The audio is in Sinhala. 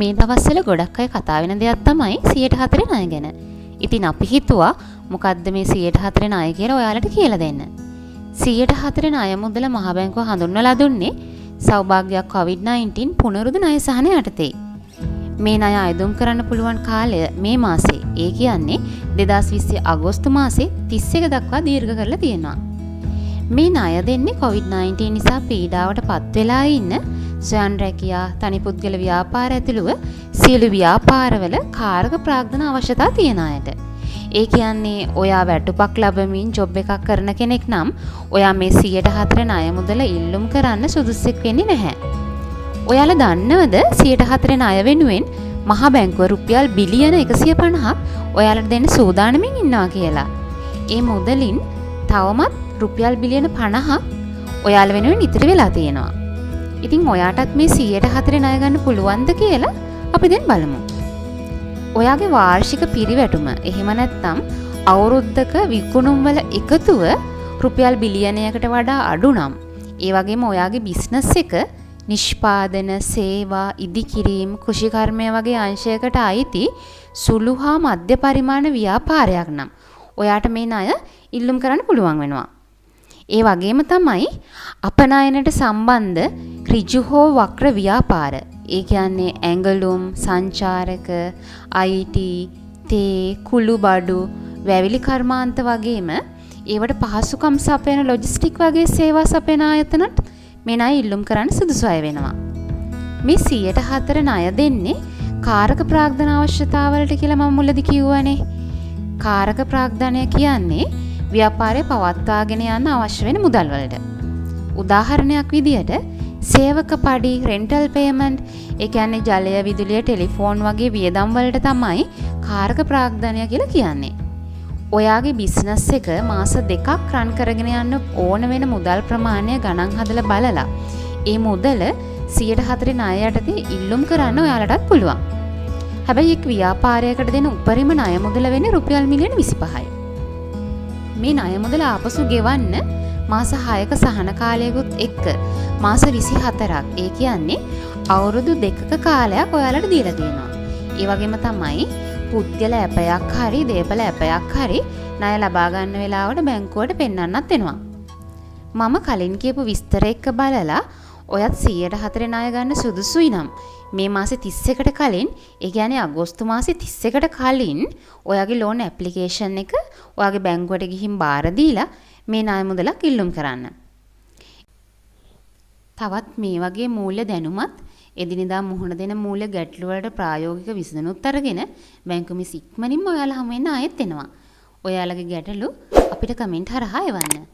මේ දවස්වල ගොඩක් අය කතා වෙන දෙයක් තමයි 104 ණය ගැන. ඉතින් අපි හිතුවා මොකද්ද මේ 104 ණය කියලා ඔයාලට කියලා දෙන්න. 104 ණය මුදල මහ බැංකුව හඳුන්වලා දුන්නේ සෞභාග්‍යයක් COVID-19 පුනරුද ණය සහන යටතේ. මේ ණය අයදුම් කරන්න පුළුවන් කාලය මේ මාසේ. ඒ කියන්නේ 2020 අගෝස්තු මාසේ 31 දක්වා දීර්ඝ කරලා තියෙනවා. මේ ණය දෙන්නේ COVID-19 නිසා පීඩාවට පත් වෙලා ඉන්න ස්වයං රැකියා, තනි පුද්ගල ව්‍යාපාර ඇතුළුව සියලු ව්‍යාපාරවල කාරක ප්‍රාග්ධන අවශ්‍යතා තියෙන අයට. ඒ කියන්නේ ඔයා වැටුපක් ලැබමින් ජොබ් එකක් කරන කෙනෙක් නම් ඔයා මේ 104 ණය මුදල ඉල්ලුම් කරන්න සුදුස්සෙක් වෙන්නේ නැහැ. ඔයාලා දන්නවද 104 ණය වෙනුවෙන් මහා බැංකුව රුපියල් බිලියන 150ක් ඔයාලට දෙන්න සූදානමින් ඉන්නවා කියලා. ඒ මුදලින් තවමත් රුපියල් බිලියන 50ක් ඔයාලා වෙනුවෙන් ඉතිරි වෙලා තියෙනවා. ඉතින් ඔයාටත් මේ 104 ණය ගන්න පුළුවන්ද කියලා අපි දැන් බලමු. ඔයාගේ වාර්ෂික පිරිවැටුම එහෙම නැත්නම් අවුරුද්දක විකුණුම් වල එකතුව රුපියල් බිලියනයකට වඩා අඩු නම් ඒ වගේම ඔයාගේ බිස්නස් එක නිෂ්පාදන, සේවා, ඉදිකිරීම, කෘෂිකර්මය වගේ අංශයකට අයිති සුළු හා මධ්‍ය පරිමාණ ව්‍යාපාරයක් නම් ඔයාට මේ ණය ඉල්ලුම් කරන්න පුළුවන් වෙනවා. ඒ වගේම තමයි අපනයනට සම්බන්ධ ඍජු හෝ වක්‍ර ව්‍යාපාර. ඒ කියන්නේ ඇඟලුම්, සංචාරක, IT, තේ, කුළුබඩු, වැවිලි කර්මාන්ත වගේම ඒවට පහසුකම් සපයන ලොජිස්ටික් වගේ සේවා සපයන ආයතනත් මේ ණය ඉල්ලුම් කරන්න සුදුසු අය වෙනවා. මේ 104 ණය දෙන්නේ කාරක ප්‍රාග්ධන අවශ්‍යතාවලට කියලා මම මුලදී කිව්වනේ. කාරක ප්‍රාග්ධනය කියන්නේ ව්‍යාපාරය පවත්වාගෙන යන්න අවශ්‍ය වෙන මුදල් වලට. උදාහරණයක් විදියට සේවක පඩි, රෙන්ටල් පේමන්ට්, ඒ කියන්නේ ජලය, විදුලිය, ටෙලිෆෝන් වගේ වියදම් වලට තමයි කාරක ප්‍රාග්ධනය කියලා කියන්නේ. ඔයාගේ බිස්නස් එක මාස 2ක් රන් කරගෙන යන්න ඕන වෙන මුදල් ප්‍රමාණය ගණන් හදලා බලලා ඒ මුදල 104 ණය යටතේ ඉල්ලුම් කරන්න ඔයාලටත් පුළුවන්. හැබැයි එක් ව්‍යාපාරයකට දෙන උපරිම ණය මුදල වෙන්නේ රුපියල් මිලියන 25යි. මේ ණය මුදල ආපසු ගෙවන්න මාස 6ක සහන කාලයකුත් එක්ක මාස 24ක්, ඒ කියන්නේ අවුරුදු 2ක කාලයක් ඔයාලට දීලා තියෙනවා. ඒ වගේම තමයි පුද්ගල ඇපයක් හරි දේපල ඇපයක් හරි ණය ලබා ගන්න වෙලාවට බැංකුවට පෙන්වන්නත් වෙනවා. මම කලින් කියපු විස්තර එක්ක බලලා ඔයත් 104 ණය ගන්න සුදුසුයි නම් මේ මාසේ 31කට කලින්, ඒ කියන්නේ අගෝස්තු මාසේ 31කට කලින් ඔයාගේ ලෝන් ඇප්ලිකේෂන් එක ඔයාගේ බැංකුවට ගිහින් බාර දීලා මේ ණය මුදලක් ඉල්ලුම් කරන්න. තවත් මේ වගේ මූල්‍ය දැනුමත් එදිනෙදා මුහුණ දෙන මූල්‍ය ගැටළු වලට ප්‍රායෝගික විසඳුමුත් අරගෙන බැංකුව මිස් ඉක්මනින්ම ඔයාලා හමු වෙන්න ආයෙත් එනවා. ඔයාලගේ ගැටළු අපිට කමෙන්ට් හරහා එවන්න.